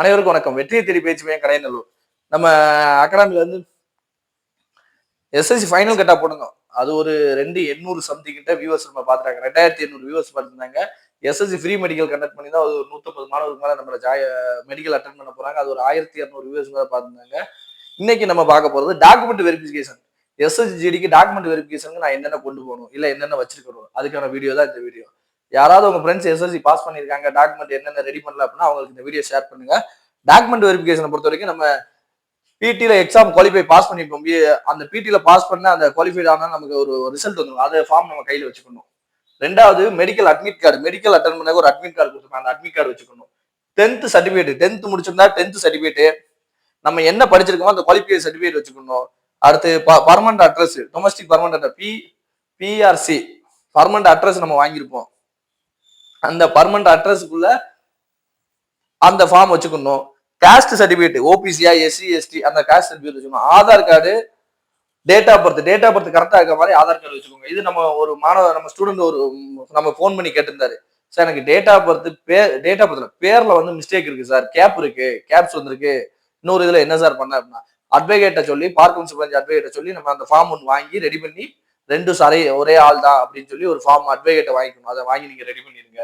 அனைவருக்கும் வணக்கம். வெற்றியை தேடி பேச்சு மையம் கடையநல்லூர். நம்ம அகாடமில வந்து எஸ்எஸ்சி ஃபைனல் கட்டா போட்டிருந்தோம். அது ஒரு 2800 சம்திங் கிட்ட வியூவர்ஸ் நம்ம பார்த்துட்டாங்க. 2800 வியூவர்ஸ் பார்த்துருந்தாங்க. எஸ்எஸ்சி ஃப்ரீ மெடிக்கல் கண்டக்ட் பண்ணி தான் ஒரு 150 மாணவருக்கு மேல நம்மள மெடிக்கல் அட்டெண்ட் பண்ண போறாங்க. அது ஒரு 1200 வியூவர்ஸ் மேல பார்த்துருந்தாங்க. இன்னைக்கு நம்ம பார்க்க போறது டாக்குமெண்ட் வெரிஃபிகேஷன். எஸ்எஸ்சி ஜிடிக்கு டாக்குமெண்ட் வெரிஃபிகேஷனுக்கு நான் என்னென்ன கொண்டு போகணும், இல்ல என்னென்ன வச்சிருக்கணும், அதுக்கான வீடியோ தான் இந்த வீடியோ. யாராவது உங்க ஃப்ரெண்ட்ஸ் எஸ்எஸ்சி பாஸ் பண்ணியிருக்காங்க, டாக்குமெண்ட் என்னென்ன ரெடி பண்ணல அப்படின்னா அவங்களுக்கு இந்த வீடியோ ஷேர் பண்ணுங்க. டாக்குமெண்ட் வெரிஃபிகேஷனை பொறுத்த வரைக்கும் நம்ம பிடில எக்ஸாம் குவாலிஃபை பாஸ் பண்ணிருப்போம். அந்த பிடில பாஸ் பண்ண அந்த குவாலிஃபைட் ஆனா நமக்கு ஒரு ரிசல்ட் வந்துடும். அதை ஃபார்ம் நம்ம கையில வச்சுக்கணும். ரெண்டாவது medical admit card. Medical attend பண்ண ஒரு அட்மிட் கார்டு கொடுத்துருப்பாங்க. அந்த அட்மிட் கார்டு வச்சுக்கணும். 10th சர்டிபிகேட், 10th முடிச்சிருந்தா 10th சர்டிபிகேட், நம்ம என்ன படிச்சிருக்கோமோ அந்த குவாலிஃபிகேஷன் சர்டிபிகேட் வச்சுக்கணும். அடுத்து permanent address, domestic permanent address, PRC permanent address நம்ம வாங்கியிருப்போம். அந்த பர்மனன்ட் அட்ரஸ்க்குள்ள அந்த ஃபார்ம் வச்சுக்கணும். காஸ்ட் சர்டிபிகேட், ஓபிசியா எஸ்சி எஸ்டி அந்த காஸ்ட் சர்டிபிகேட் வச்சுக்கணும். Aadhaar card, date of birth கரெக்டா இருக்க மாதிரி ஆதார் கார்டு வச்சுக்கோங்க. இது நம்ம ஒரு மாணவர், நம்ம ஸ்டூடெண்ட் ஒரு நம்ம ஃபோன் பண்ணி கேட்டிருந்தாரு. சார் எனக்கு டேட் ஆஃப் பர்த்ல பேர்ல வந்து மிஸ்டேக் இருக்கு சார், கேப்ஸ் வந்திருக்கு, இன்னொரு இதுல என்ன சார் பண்ண அப்படின்னா அட்வொகேட்ட சொல்லி, பார்க்கன்ஸ் பெஞ்ச் அட்வொகேட்ட சொல்லி நம்ம அந்த ஃபார்ம் ஒன்று வாங்கி ரெடி பண்ணி, ரெண்டு சாரை ஒரே ஆள் தான் அப்படின்னு சொல்லி ஒரு ஃபார்ம் அட்வொகேட்ட வாங்கிக்கணும். அதை வாங்கி நீங்க ரெடி பண்ணிருங்க.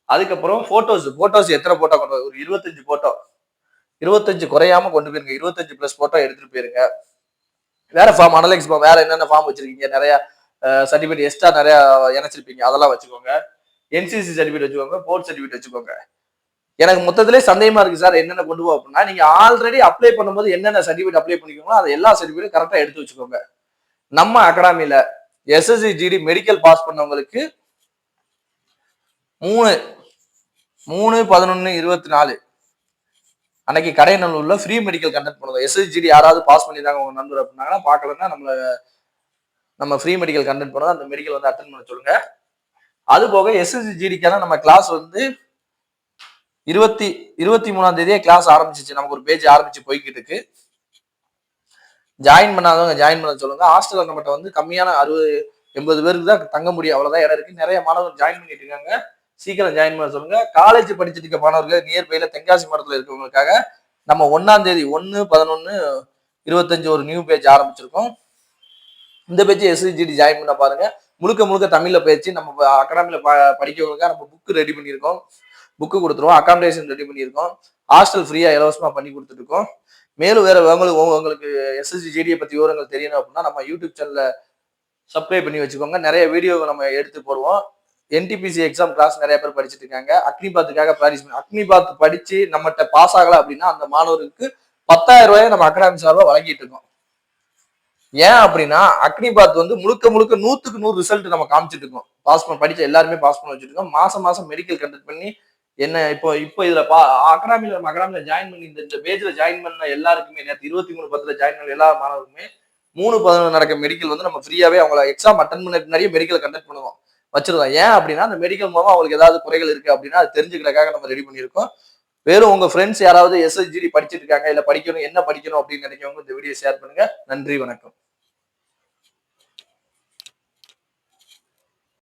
அதுக்கப்புறம் போட்டோஸ் எத்தனை போட்டோ கொண்டு ஒரு 25 போட்டோ, 25 குறையாம கொண்டு போயிருங்க. 25 பிளஸ் போட்டோ எடுத்துட்டு போயிருங்க. வேற ஃபார்ம், அனலைஸ் ஃபார்ம், வேற என்னென்ன ஃபார்ம் வச்சிருக்கீங்க, நிறைய சர்டிபிகேட் எக்ஸ்ட்ரா நிறைய இணைச்சிருப்பீங்க, அதெல்லாம் வச்சுக்கோங்க. என்சிசி சர்டிபிகேட் வச்சுக்கோங்க, போர்ட் சர்டிபிகேட் வச்சுக்கோங்க. எனக்கு மொத்தத்திலே சந்தேகமா இருக்கு சார் என்னென்ன கொண்டு போகும் அப்படின்னா, நீங்க ஆல்ரெடி அப்ளை பண்ணும்போது என்னென்ன சர்டிபிகேட் அப்ளை பண்ணிக்கோங்களோ அது எல்லா சர்டிபிகேட்டும் கரெக்டா எடுத்து வச்சுக்கோங்க. நம்ம அகாடமில எஸ்எஸ்சி ஜிடி மெடிக்கல் பாஸ் பண்ணவங்களுக்கு 3/11/24 அன்னைக்கு கடையநல்லூர்ல ஃப்ரீ மெடிக்கல் கண்டக்ட் பண்ணுவோம். எஸ்எஸ்ஜிடி யாராவது பாஸ் பண்ணிருக்காங்க உங்க நண்பர் அப்படின்னாங்கன்னா, பார்க்கலன்னா நம்ம ஃப்ரீ மெடிக்கல் கண்டக்ட் பண்ணோம். அந்த மெடிக்கல் வந்து அட்டன் பண்ண சொல்லுங்க. அது போக எஸ்எஸ்ஜிடிக்கான நம்ம கிளாஸ் வந்து 23ஆம் தேதியே கிளாஸ் ஆரம்பிச்சிச்சு. நமக்கு ஒரு பேஜ் ஆரம்பிச்சு போய்கிட்டு இருக்கு. ஜாயின் பண்ணாதவங்க ஜாயின் பண்ண சொல்லுங்க. ஹாஸ்டல்ல நம்மகிட்ட வந்து கம்மியான 60-80 பேருக்கு தான் தங்க முடியும், அவ்வளவுதான் இடம் இருக்கு. நிறைய மாணவர்கள் ஜாயின் பண்ணிட்டு இருக்காங்க. சீக்கிரம் ஜாயின் பண்ண சொல்லுங்க. காலேஜ் படிச்சுட்டு இருக்க மாணவர்கள் நியர்பைல தென்காசி மரத்துல இருக்கவங்களுக்காக நம்ம 1ஆம் தேதி 1/11/25 ஒரு நியூ பேஜ் ஆரம்பிச்சிருக்கோம். இந்த பேஜ் எஸ்சிஜிடி ஜாயின் பண்ண பாருங்க. முழுக்க தமிழ்ல பேச்சு. நம்ம அகாடமில படிக்கிறவங்களுக்காக நம்ம புக் ரெடி பண்ணியிருக்கோம். புக்கு கொடுத்துருவோம். அகாமடேஷன் ரெடி பண்ணியிருக்கோம். ஹாஸ்டல் ஃப்ரீயா இலவசமா பண்ணி கொடுத்துட்டு இருக்கோம். மேலும் வேற உங்களுக்கு எஸ்எஸ்சி ஜிடியை பத்தி விவரங்கள் தெரியணும் அப்படின்னா நம்ம யூடியூப் சேனல்ல சப்ஸ்கிரைப் பண்ணி வச்சுக்கோங்க. நிறைய வீடியோ நம்ம எடுத்து போடுவோம். என்டிபிசி எக்ஸாம் கிளாஸ் நிறைய பேர் படிச்சுட்டு இருக்காங்க. அக்னிபாத்துக்காக அக்னிபாத் படிச்சு நம்மகிட்ட பாஸ் ஆகல அப்படின்னா அந்த மாணவருக்கு 10,000 ரூபாயை நம்ம அகாடமி சார்பா வழங்கிட்டு இருக்கோம். ஏன் அப்படின்னா அக்னிபாத் வந்து முழுக்க 100க்கு 100 ரிசல்ட் நம்ம காமிச்சிட்டு இருக்கோம். படிச்ச எல்லாருமே பாஸ் பண்ண வச்சுட்டு இருக்கோம். மாசம் மெடிக்கல் கண்டக்ட் பண்ணி என்ன இப்போ இதுல அகாடமில ஜாயின் பண்ணி இந்த பேஜ்ல ஜாயின் பண்ண எல்லாருக்குமே, நேற்று 23/10 ஜாயின் பண்ண எல்லா மாணவருக்குமே 3/11 நடக்க மெடிக்கல் வந்து நம்ம ஃப்ரீயாவே அவங்கள எக்ஸாம் அட்டன் பண்ண நிறைய மெடிக்கல் கண்டக்ட் பண்ணுவோம் வச்சிருக்கோம். ஏன் அப்படின்னா அந்த மெடிக்கல் மூலமா அவங்களுக்கு ஏதாவது குறைகள் இருக்கு அப்படின்னா அது தெரிஞ்சுக்கிறதுக்காக நம்ம ரெடி பண்ணியிருக்கோம். வேறும் உங்க ஃப்ரெண்ட்ஸ் யாராவது எஸ்எஸ்ஜிடி படிச்சிட்டு இருக்காங்க, இல்ல படிக்கணும், என்ன படிக்கணும் அப்படின்னு நினைக்கிறவங்க இந்த வீடியோ ஷேர் பண்ணுங்க. நன்றி, வணக்கம்.